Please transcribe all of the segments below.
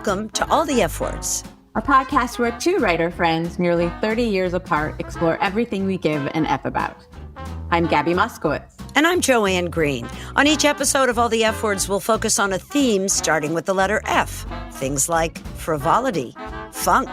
welcome to All the F Words, a podcast where two writer friends, nearly 30 years apart, explore everything we give an F about. I'm Gabby Moskowitz. And I'm Joanne Greene. On each episode of All the F Words, we'll focus on a theme starting with the letter F. Things like frivolity, funk,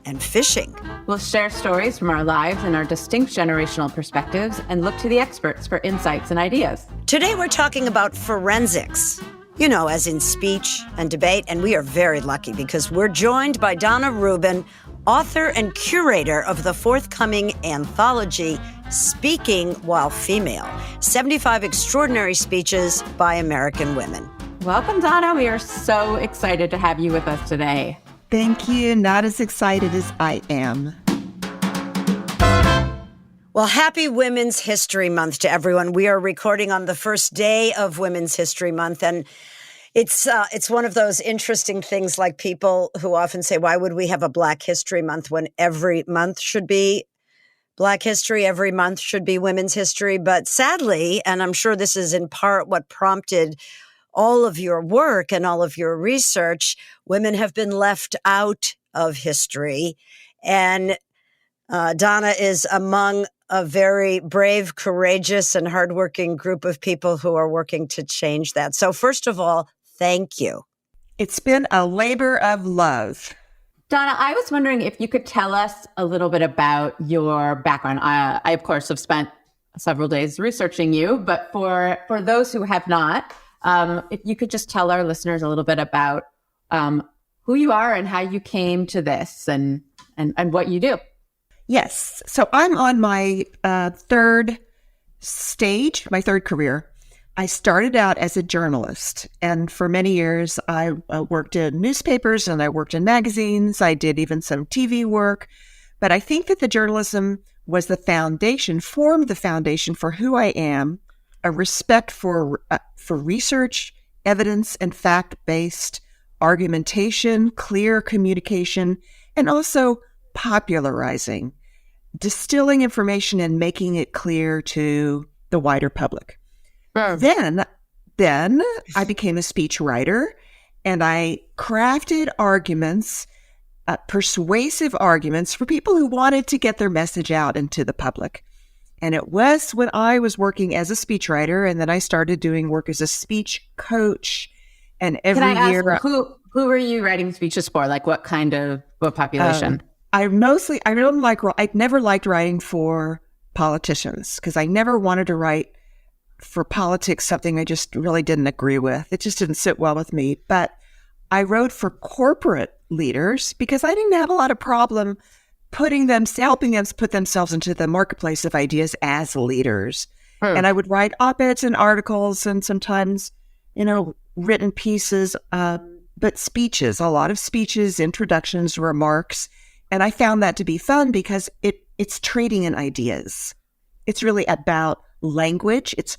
and fishing. We'll share stories from our lives and our distinct generational perspectives and look to the experts for insights and ideas. Today we're talking about forensics. You know, as in speech and debate, and we are very lucky because we're joined by Dana Rubin, author and curator of the forthcoming anthology, Speaking While Female, 75 Extraordinary Speeches by American Women. Welcome, Dana. We are so excited to have you with us today. Thank you. Not as excited as I am. Well, happy Women's History Month to everyone. We are recording on the first day of Women's History Month, and it's one of those interesting things, like people who often say, why would we have a Black History Month when every month should be Black History, every month should be Women's History? But sadly, and I'm sure this is in part what prompted all of your work and all of your research, women have been left out of history. And Dana is among a very brave, courageous, and hardworking group of people who are working to change that. So first of all, thank you. It's been a labor of love. Dana, I was wondering if you could tell us a little bit about your background. I of course, have spent several days researching you, but for those who have not, if you could just tell our listeners a little bit about who you are and how you came to this and what you do. Yes. So I'm on my third stage, my third career. I started out as a journalist, and for many years I worked in newspapers and I worked in magazines. I did even some TV work, but I think that the journalism was the foundation, formed the foundation for who I am, a respect for research, evidence, and fact-based argumentation, clear communication, and also popularizing, distilling information and making it clear to the wider public. Then I became a speech writer, and I crafted arguments, persuasive arguments for people who wanted to get their message out into the public. And it was when I was working as a speechwriter, and then I started doing work as a speech coach. And every Can I year, ask, who were you writing speeches for? Like what population? I've never liked writing for politicians because I never wanted to write for politics, something I just really didn't agree with. It just didn't sit well with me. But I wrote for corporate leaders because I didn't have a lot of problem helping them put themselves into the marketplace of ideas as leaders. And I would write op-eds and articles and sometimes, written pieces, but speeches, a lot of speeches, introductions, remarks. And I found that to be fun because it's trading in ideas. It's really about language. It's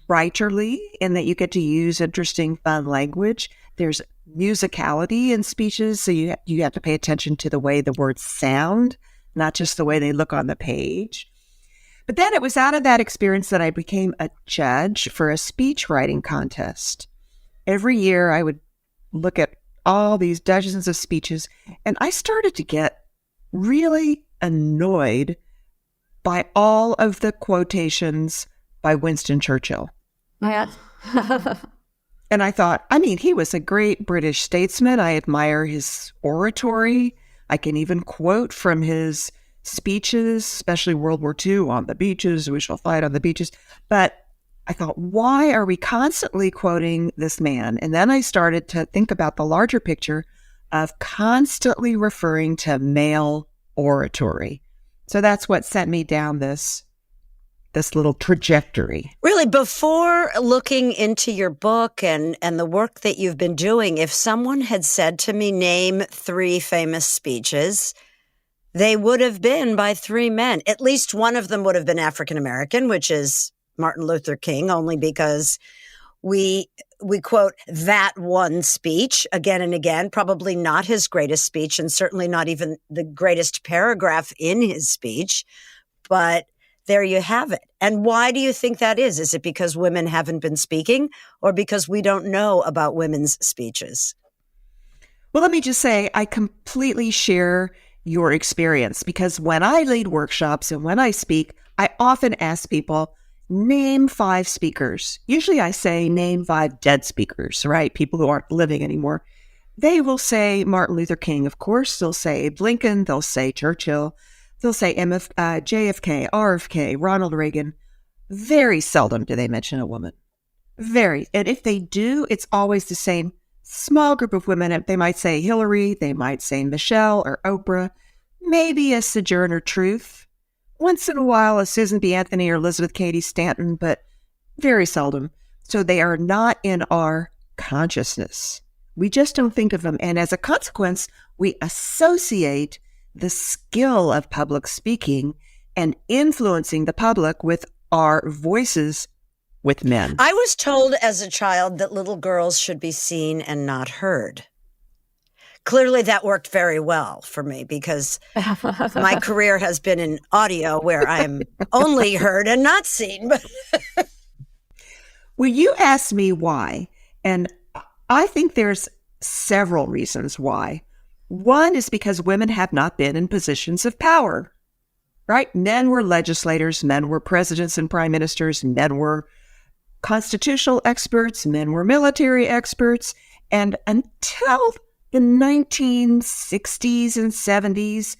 writerly in that you get to use interesting, fun language. There's musicality in speeches, so you have to pay attention to the way the words sound, not just the way they look on the page. But then it was out of that experience that I became a judge for a speech writing contest. Every year I would look at all these dozens of speeches, and I started to get really annoyed by all of the quotations by Winston Churchill. Yeah. And I thought, he was a great British statesman. I admire his oratory. I can even quote from his speeches, especially World War II, on the beaches, we shall fight on the beaches. But I thought, why are we constantly quoting this man? And then I started to think about the larger picture of constantly referring to male oratory. So that's what sent me down this little trajectory. Really, before looking into your book and the work that you've been doing, if someone had said to me, name 3 famous speeches, they would have been by 3 men. At least one of them would have been African-American, which is Martin Luther King, only because we quote that one speech again and again, probably not his greatest speech and certainly not even the greatest paragraph in his speech, but there you have it. And why do you think that is? Is it because women haven't been speaking or because we don't know about women's speeches? Well, let me just say, I completely share your experience because when I lead workshops and when I speak, I often ask people, name 5 speakers. Usually I say, name 5 dead speakers, right? People who aren't living anymore. They will say Martin Luther King, of course. They'll say Lincoln. They'll say Churchill. They'll say JFK, RFK, Ronald Reagan. Very seldom do they mention a woman. Very. And if they do, it's always the same small group of women. They might say Hillary, they might say Michelle or Oprah, maybe a Sojourner Truth, once in a while a Susan B. Anthony or Elizabeth Cady Stanton, but very seldom. So they are not in our consciousness. We just don't think of them. And as a consequence, we associate the skill of public speaking and influencing the public with our voices with men. I was told as a child that little girls should be seen and not heard. Clearly that worked very well for me because my career has been in audio where I'm only heard and not seen. Well, you asked me why, and I think there's several reasons why. One is because women have not been in positions of power, right? Men were legislators, men were presidents and prime ministers, men were constitutional experts, men were military experts, and until the 1960s and 70s,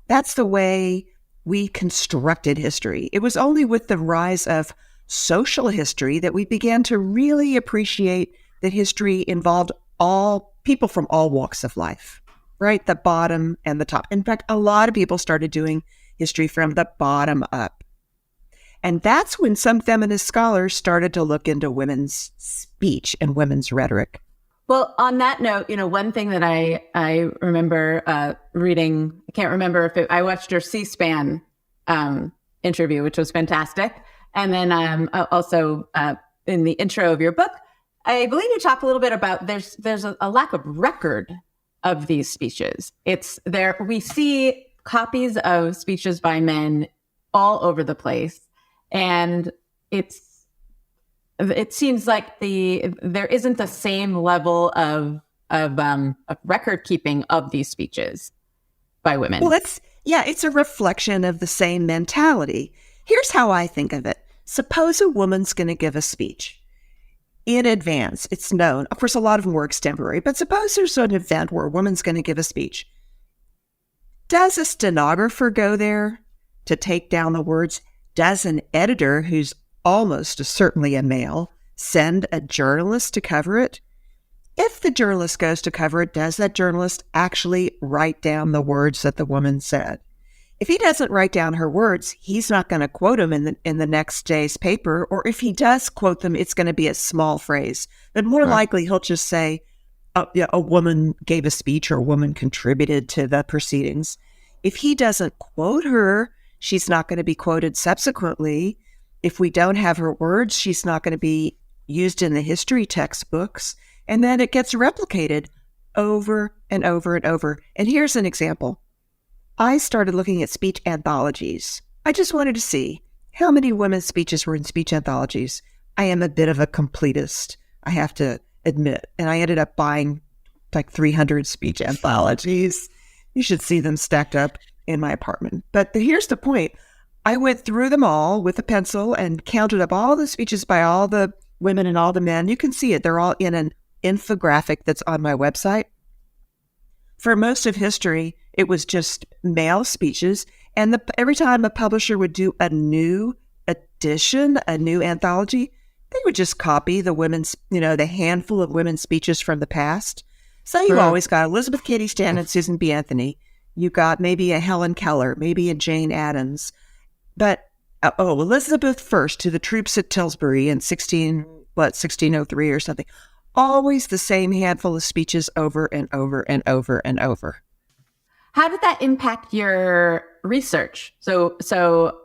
that's the way we constructed history. It was only with the rise of social history that we began to really appreciate that history involved all people from all walks of life, right? The bottom and the top. In fact, a lot of people started doing history from the bottom up. And that's when some feminist scholars started to look into women's speech and women's rhetoric. Well, on that note, one thing that I remember reading, I can't remember if I watched your C-SPAN interview, which was fantastic. And then also in the intro of your book, I believe you talk a little bit about there's a lack of record of these speeches. It's there. We see copies of speeches by men all over the place. And it seems like there isn't the same level of record keeping of these speeches by women. Well, it's a reflection of the same mentality. Here's how I think of it. Suppose a woman's going to give a speech. In advance, it's known. Of course, a lot of them were extemporary, but suppose there's an event where a woman's going to give a speech. Does a stenographer go there to take down the words? Does an editor, who's almost certainly a male, send a journalist to cover it? If the journalist goes to cover it, does that journalist actually write down the words that the woman said? If he doesn't write down her words, he's not going to quote them in the next day's paper. Or if he does quote them, it's going to be a small phrase. But more likely, he'll just say, a woman gave a speech or a woman contributed to the proceedings. If he doesn't quote her, she's not going to be quoted subsequently. If we don't have her words, she's not going to be used in the history textbooks. And then it gets replicated over and over and over. And here's an example. I started looking at speech anthologies. I just wanted to see how many women's speeches were in speech anthologies. I am a bit of a completist, I have to admit. And I ended up buying like 300 speech anthologies. You should see them stacked up in my apartment. But here's the point. I went through them all with a pencil and counted up all the speeches by all the women and all the men. You can see it. They're all in an infographic that's on my website. For most of history, it was just male speeches. And every time a publisher would do a new edition, a new anthology, they would just copy the women's, the handful of women's speeches from the past. So you always got Elizabeth Cady Stanton and Susan B. Anthony. You got maybe a Helen Keller, maybe a Jane Addams. But, Elizabeth first to the troops at Tilbury in 1603 or something. Always the same handful of speeches over and over and over and over. How did that impact your research? So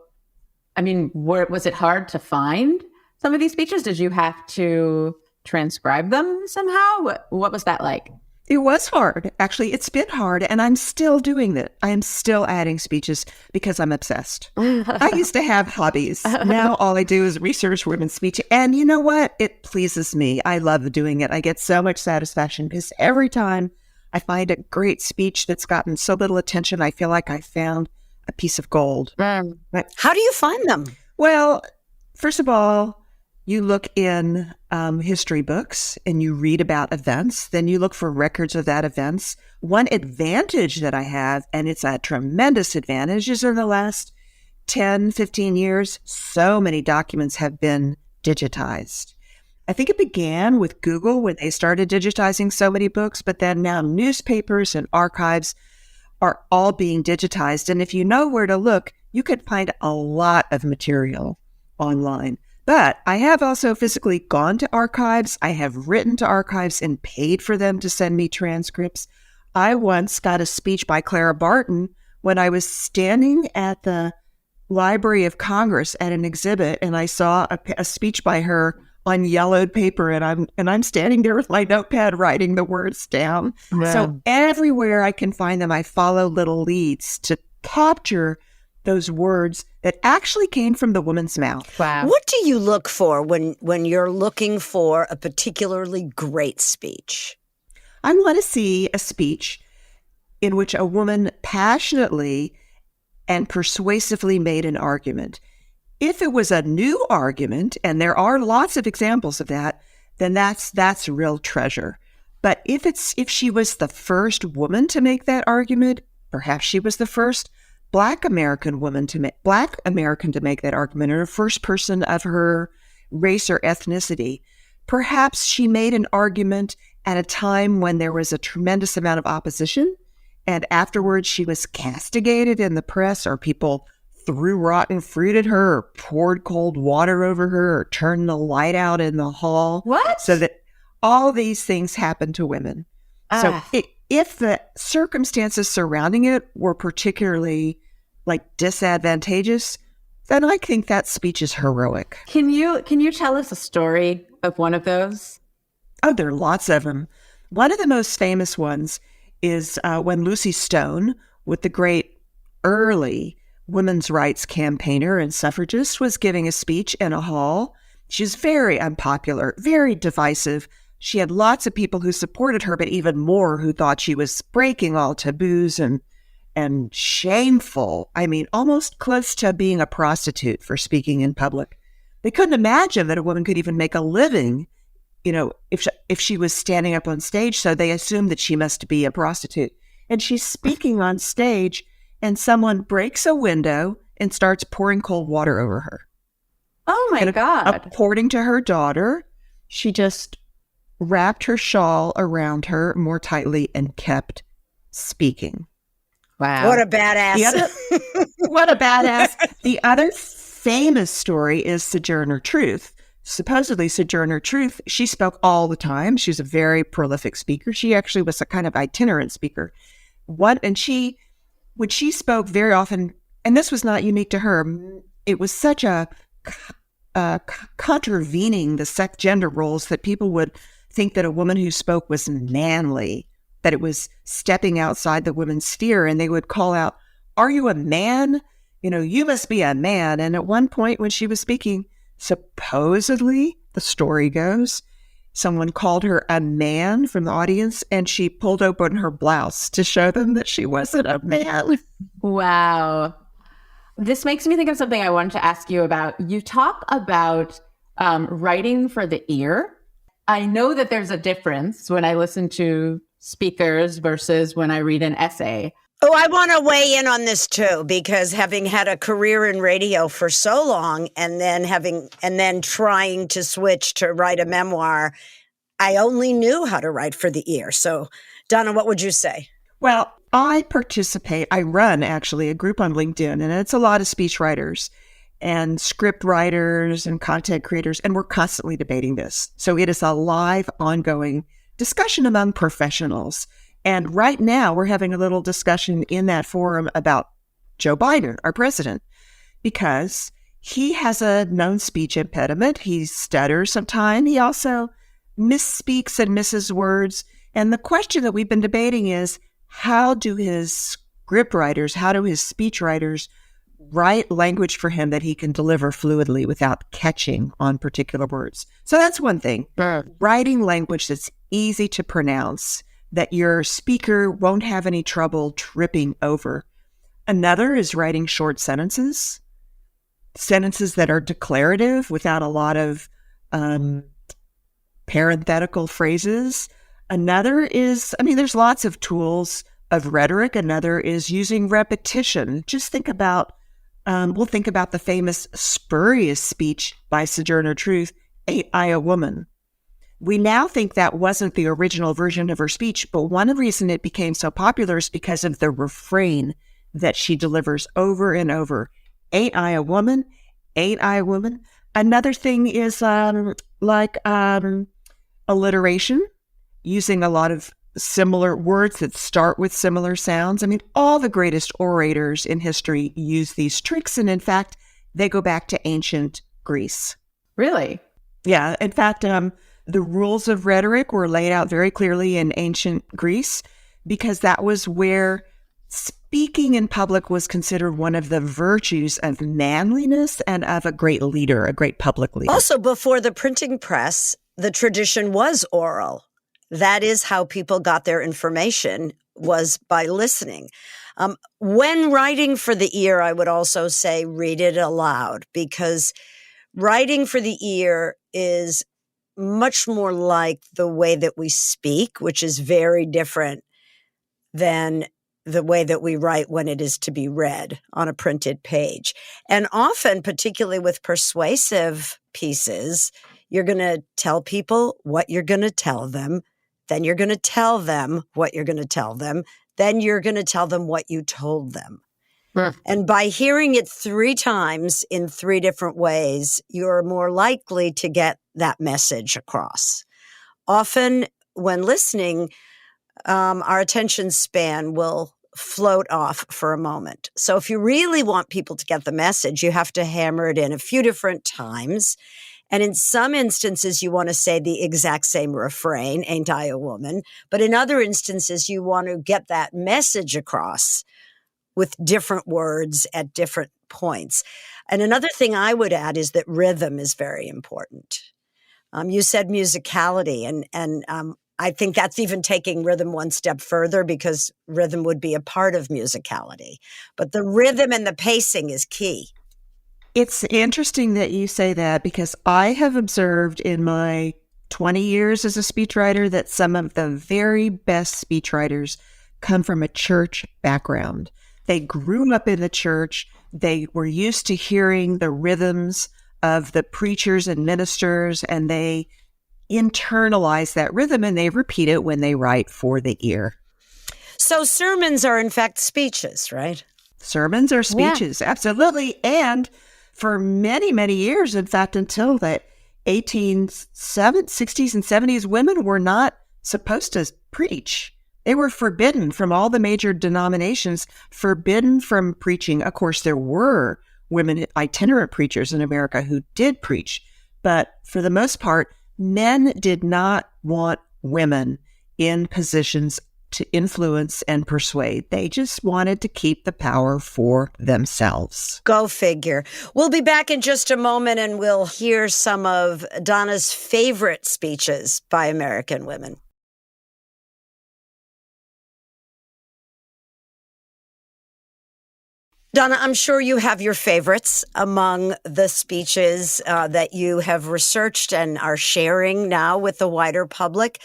I mean, was it hard to find some of these speeches? Did you have to transcribe them somehow? What was that like? It was hard. Actually, it's been hard, and I'm still doing that. I am still adding speeches because I'm obsessed. I used to have hobbies. Now all I do is research women's speech. And you know what? It pleases me. I love doing it. I get so much satisfaction because every time I find a great speech that's gotten so little attention, I feel like I found a piece of gold. But, How do you find them? well, first of all, you look in history books and you read about events. Then you look for records of that events. One advantage that I have, and it's a tremendous advantage, is in the last 10, 15 years, so many documents have been digitized. I think it began with Google when they started digitizing so many books, but then now newspapers and archives are all being digitized. And if you know where to look, you could find a lot of material online. But I have also physically gone to archives. I have written to archives and paid for them to send me transcripts. I once got a speech by Clara Barton when I was standing at the Library of Congress at an exhibit, and I saw a speech by her on yellowed paper, and I'm standing there with my notepad writing the words down. Wow. So everywhere I can find them, I follow little leads to capture those words that actually came from the woman's mouth. Wow. What do you look for when you're looking for a particularly great speech? I want to see a speech in which a woman passionately and persuasively made an argument. If it was a new argument, and there are lots of examples of that, then that's real treasure. But if she was the first woman to make that argument, perhaps she was the first Black American to make that argument, or the first person of her race or ethnicity. Perhaps she made an argument at a time when there was a tremendous amount of opposition, and afterwards she was castigated in the press, or people threw rotten fruit at her, or poured cold water over her, or turned the light out in the hall. What? So that all these things happen to women. So if the circumstances surrounding it were particularly disadvantageous, then I think that speech is heroic. Can you tell us a story of one of those? Oh, there are lots of them. One of the most famous ones is when Lucy Stone, with the great early women's rights campaigner and suffragist, was giving a speech in a hall. She's very unpopular, very divisive. She had lots of people who supported her, but even more who thought she was breaking all taboos and shameful. I mean, almost close to being a prostitute for speaking in public. They couldn't imagine that a woman could even make a living, if she was standing up on stage. So they assumed that she must be a prostitute. And she's speaking on stage, and someone breaks a window and starts pouring cold water over her. Oh my God. According to her daughter, she just wrapped her shawl around her more tightly and kept speaking. Wow. What a badass. What a badass. The other famous story is Sojourner Truth. Supposedly Sojourner Truth, she spoke all the time. She was a very prolific speaker. She actually was a kind of itinerant speaker. When she spoke very often, and this was not unique to her, it was such a contravening the gender roles that people would think that a woman who spoke was manly, that it was stepping outside the women's sphere, and they would call out, "Are you a man? You must be a man." And at one point when she was speaking, supposedly, the story goes, someone called her a man from the audience, and she pulled open her blouse to show them that she wasn't a man. Wow. This makes me think of something I wanted to ask you about. You talk about writing for the ear. I know that there's a difference when I listen to speakers versus when I read an essay. Oh, I want to weigh in on this too, because having had a career in radio for so long and then trying to switch to write a memoir, I only knew how to write for the ear. So, Dana, what would you say? Well, I run actually a group on LinkedIn, and it's a lot of speech writers and script writers and content creators, and we're constantly debating this. So it is a live, ongoing discussion among professionals. And right now, we're having a little discussion in that forum about Joe Biden, our president, because he has a known speech impediment. He stutters sometimes. He also misspeaks and misses words. And the question that we've been debating is, how do his script writers, how do his speech writers write language for him that he can deliver fluidly without catching on particular words? So that's one thing. Writing language that's easy to pronounce, that your speaker won't have any trouble tripping over. Another is writing short sentences that are declarative without a lot of parenthetical phrases. Another is, there's lots of tools of rhetoric. Another is using repetition. Just think about, we'll think about the famous spurious speech by Sojourner Truth, "Ain't I a Woman?" We now think that wasn't the original version of her speech, but one reason it became so popular is because of the refrain that she delivers over and over. "Ain't I a woman? Ain't I a woman?" Another thing is alliteration, using a lot of similar words that start with similar sounds. All the greatest orators in history use these tricks, and in fact, they go back to ancient Greece. Really? Yeah. In fact, the rules of rhetoric were laid out very clearly in ancient Greece because that was where speaking in public was considered one of the virtues of manliness and of a great leader, a great public leader. Also, before the printing press, the tradition was oral. That is how people got their information, was by listening. When writing for the ear, I would also say read it aloud, because writing for the ear is much more like the way that we speak, which is very different than the way that we write when it is to be read on a printed page. And often, particularly with persuasive pieces, you're going to tell people what you're going to tell them. Then you're going to tell them what you're going to tell them. Then you're going to tell them what you told them. And by hearing it 3 times in 3 different ways, you're more likely to get that message across. Often when listening, our attention span will float off for a moment. So if you really want people to get the message, you have to hammer it in a few different times. And in some instances, you want to say the exact same refrain, "Ain't I a woman?" But in other instances, you want to get that message across with different words at different points. And another thing I would add is that rhythm is very important. You said musicality, and I think that's even taking rhythm one step further, because rhythm would be a part of musicality. But the rhythm and the pacing is key. It's interesting that you say that, because I have observed in my 20 years as a speechwriter that some of the very best speechwriters come from a church background. They grew up in the church. They were used to hearing the rhythms of the preachers and ministers, and they internalize that rhythm and they repeat it when they write for the ear. So sermons are in fact speeches, right? Sermons are speeches, yeah. Absolutely. And for many, many years, in fact, until the 1860s and 70s, women were not supposed to preach. They were forbidden from all the major denominations, forbidden from preaching. Of course, there were women itinerant preachers in America who did preach, but for the most part, men did not want women in positions to influence and persuade. They just wanted to keep the power for themselves. Go figure. We'll be back in just a moment, and we'll hear some of Dana's favorite speeches by American women. Dana, I'm sure you have your favorites among the speeches that you have researched and are sharing now with the wider public.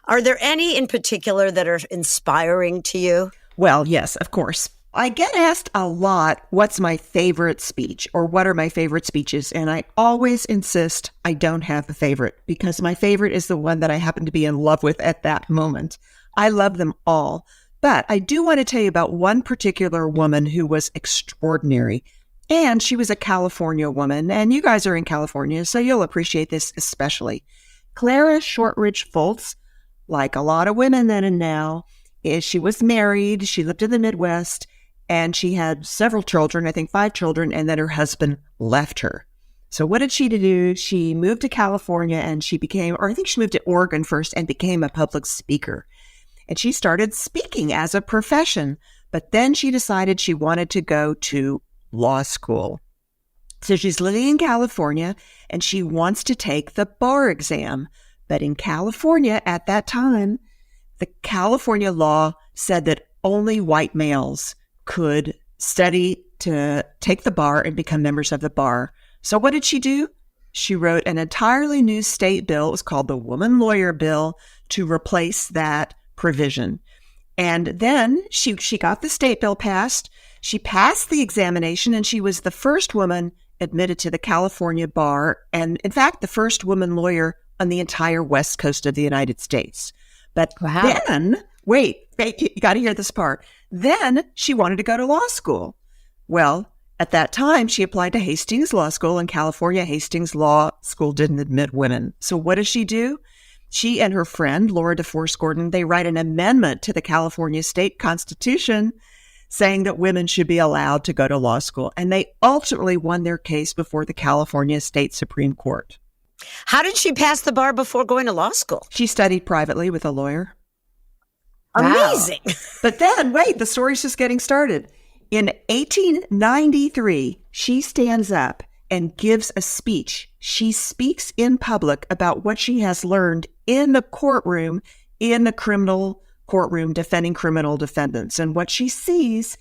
Are there any in particular that are inspiring to you? Well, yes, of course. I get asked a lot, what's my favorite speech, or what are my favorite speeches? And I always insist I don't have a favorite, because my favorite is the one that I happen to be in love with at that moment. I love them all. But I do want to tell you about one particular woman who was extraordinary. And she was a California woman. And you guys are in California, so you'll appreciate this especially. Clara Shortridge Foltz, like a lot of women then and now, she was married. She lived in the Midwest. And she had several children, I think 5 children, and then her husband left her. So what did she do? She moved to California and she became, or I think she moved to Oregon first and became a public speaker. And she started speaking as a profession, but then she decided she wanted to go to law school. So she's living in California and she wants to take the bar exam. But in California at that time, the California law said that only white males could study to take the bar and become members of the bar. So what did she do? She wrote an entirely new state bill. It was called the Woman Lawyer Bill to replace that provision. And then she got the state bill passed. She passed the examination, and she was the first woman admitted to the California bar, and in fact, the first woman lawyer on the entire west coast of the United States. But then, wait, you got to hear this part. Then she wanted to go to law school. Well, at that time, she applied to Hastings Law School in California. Hastings Law School didn't admit women. So what does she do? She and her friend, Laura DeForest Gordon, they write an amendment to the California state constitution saying that women should be allowed to go to law school. And they ultimately won their case before the California State Supreme Court. How did she pass the bar before going to law school? She studied privately with a lawyer. Amazing. Wow. But then, wait, the story's just getting started. In 1893, she stands up and gives a speech. She speaks in public about what she has learned in the courtroom, in the criminal courtroom, defending criminal defendants. And what she sees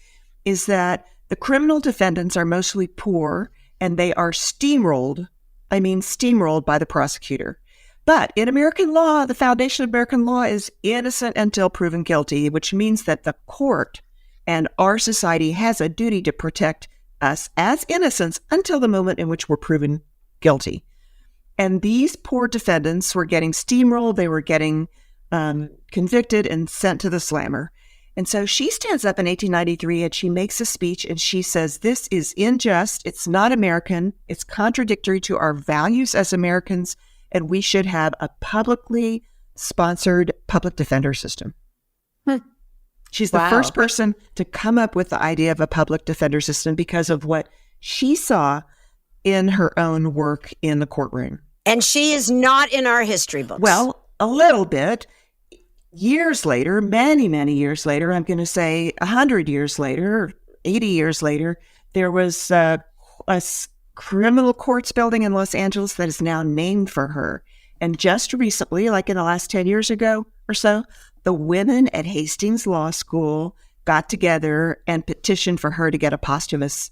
is that the criminal defendants are mostly poor and they are steamrolled by the prosecutor. But in American law, the foundation of American law is innocent until proven guilty, which means that the court and our society has a duty to protect us as innocents until the moment in which we're proven guilty. And these poor defendants were getting steamrolled. They were getting convicted and sent to the slammer. And so she stands up in 1893 and she makes a speech and she says, this is unjust. It's not American. It's contradictory to our values as Americans. And we should have a publicly sponsored public defender system. She's the first person to come up with the idea of a public defender system because of what she saw in her own work in the courtroom. And she is not in our history books. Well, a little bit. Years later, many, many years later, I'm going to say 100 years later, 80 years later, there was a criminal courts building in Los Angeles that is now named for her. And just recently, like in the last 10 years ago or so, the women at Hastings Law School got together and petitioned for her to get a posthumous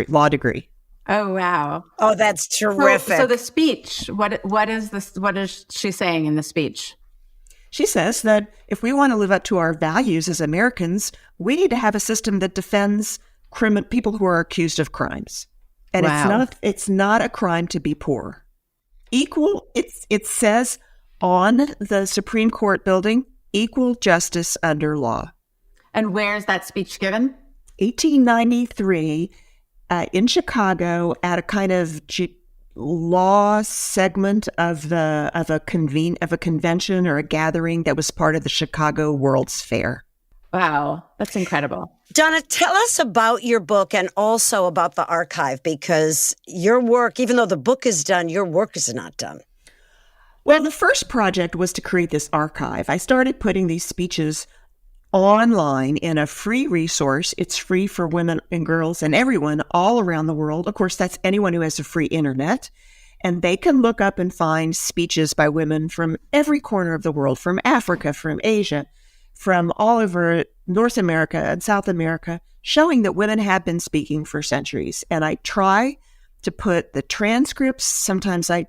law degree. Oh, wow. Oh, that's terrific. So the speech, what is she saying in the speech? She says that if we want to live up to our values as Americans, we need to have a system that defends people who are accused of crimes. And it's not a crime to be poor. It says on the Supreme Court building, equal justice under law. And where is that speech given? 1893 in Chicago at a kind of law segment of a convention or a gathering that was part of the Chicago World's Fair. Wow, that's incredible. Dana, tell us about your book and also about the archive, because your work, even though the book is done, your work is not done. Well, the first project was to create this archive. I started putting these speeches online in a free resource. It's free for women and girls and everyone all around the world. Of course, that's anyone who has a free internet. And they can look up and find speeches by women from every corner of the world, from Africa, from Asia, from all over North America and South America, showing that women have been speaking for centuries. And I try to put the transcripts. Sometimes I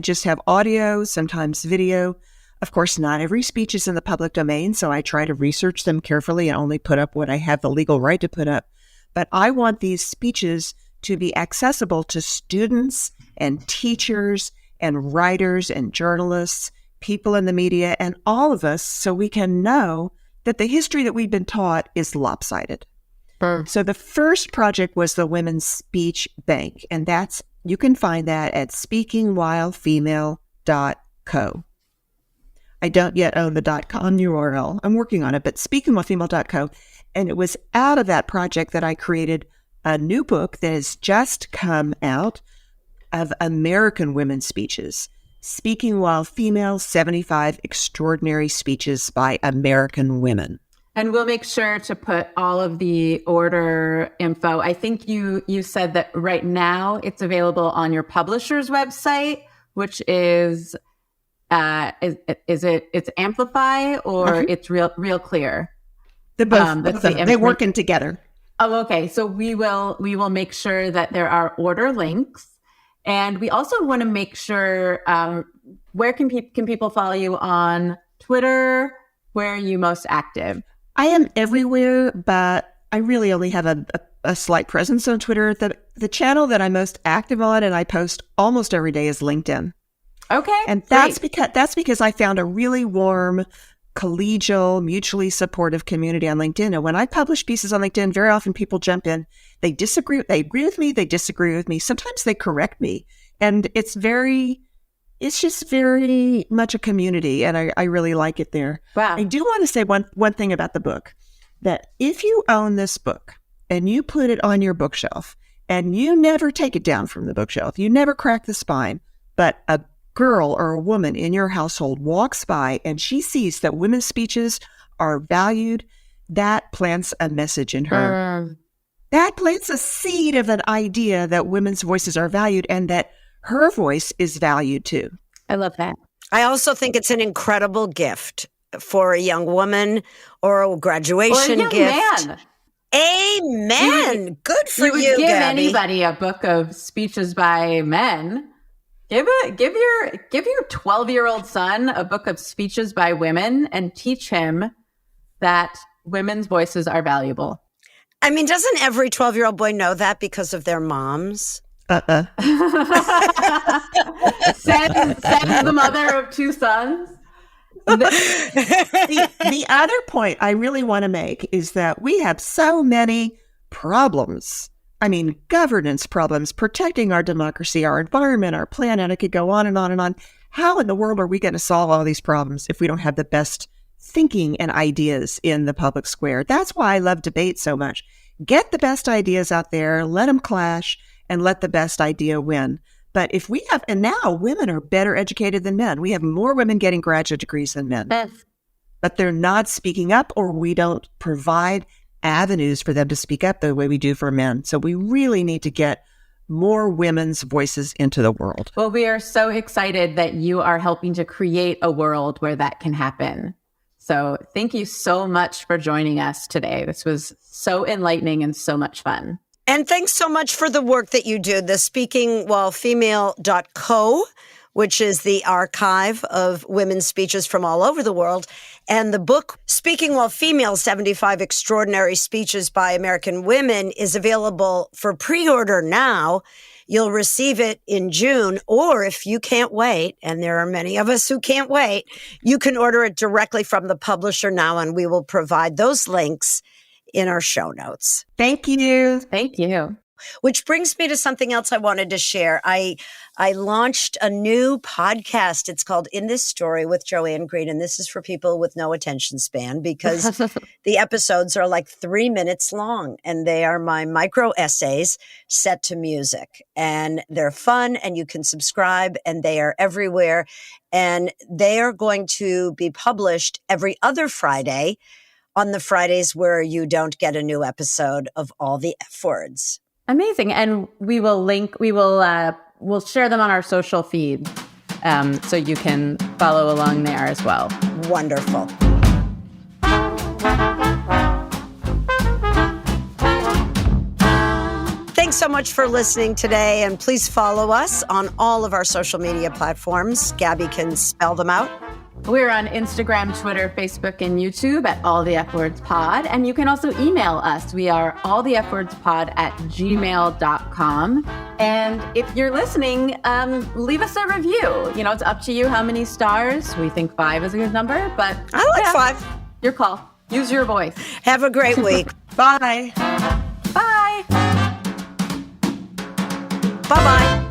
just have audio, sometimes video. Of course, not every speech is in the public domain, so I try to research them carefully and only put up what I have the legal right to put up. But I want these speeches to be accessible to students and teachers and writers and journalists, people in the media, and all of us, so we can know that the history that we've been taught is lopsided. So the first project was the Women's Speech Bank, and you can find that at speakingwhilefemale.co. I don't yet own the .com URL. I'm working on it, but speakingwhilefemale.co. And it was out of that project that I created a new book that has just come out of American women's speeches. Speaking While Female, 75 Extraordinary Speeches by American Women. And we'll make sure to put all of the order info. I think you said that right now it's available on your publisher's website, which is it's amplify or it's real clear? They're both they're working together. Oh, okay. So we will make sure that there are order links, and we also want to make sure where can people follow you on Twitter? Where are you most active? I am everywhere, but I really only have a slight presence on Twitter. The channel that I'm most active on and I post almost every day is LinkedIn. Okay. And that's because I found a really warm, collegial, mutually supportive community on LinkedIn. And when I publish pieces on LinkedIn, very often people jump in. They agree with me, they disagree with me. Sometimes they correct me. And it's just very much a community, and I really like it there. Wow. I do want to say one thing about the book, that if you own this book and you put it on your bookshelf and you never take it down from the bookshelf, you never crack the spine, but a girl or a woman in your household walks by and she sees that women's speeches are valued, that plants a message in her. That plants a seed of an idea that women's voices are valued and that her voice is valued too. I love that. I also think it's an incredible gift for a young woman or a graduation or a young gift. Man. Amen. Good for you, would give Gabby. Anybody a book of speeches by men. Give your 12-year-old son a book of speeches by women and teach him that women's voices are valuable. I mean, doesn't every 12-year-old boy know that because of their moms? Says the mother of two sons. The other point I really want to make is that we have so many problems. I mean, governance problems, protecting our democracy, our environment, our planet. I could go on and on and on. How in the world are we going to solve all these problems if we don't have the best thinking and ideas in the public square? That's why I love debate so much. Get the best ideas out there, let them clash, and let the best idea win. But if we have, and now women are better educated than men. We have more women getting graduate degrees than men. But they're not speaking up, or we don't provide avenues for them to speak up the way we do for men. So we really need to get more women's voices into the world. Well, we are so excited that you are helping to create a world where that can happen. So thank you so much for joining us today. This was so enlightening and so much fun. And thanks so much for the work that you do. The speakingwhilefemale.co, which is the archive of women's speeches from all over the world. And the book, Speaking While Female, 75 Extraordinary Speeches by American Women, is available for pre-order now. You'll receive it in June, or if you can't wait, and there are many of us who can't wait, you can order it directly from the publisher now, and we will provide those links in our show notes. Thank you. Thank you. Which brings me to something else I wanted to share. I launched a new podcast. It's called In This Story with Joanne Greene. And this is for people with no attention span because the episodes are like 3 minutes long. And they are my micro essays set to music. And they're fun and you can subscribe and they are everywhere. And they are going to be published every other Friday on the Fridays where you don't get a new episode of All the F Words. Amazing. And we'll share them on our social feed. So you can follow along there as well. Wonderful. Thanks so much for listening today. And please follow us on all of our social media platforms. Gabby can spell them out. We're on Instagram, Twitter, Facebook, and YouTube at All the F Words Pod. And you can also email us. We are allthefwordspod@gmail.com. And if you're listening, leave us a review. You know, it's up to you how many stars. We think 5 is a good number, but I like 5. Your call. Use your voice. Have a great week. Bye. Bye. Bye-bye.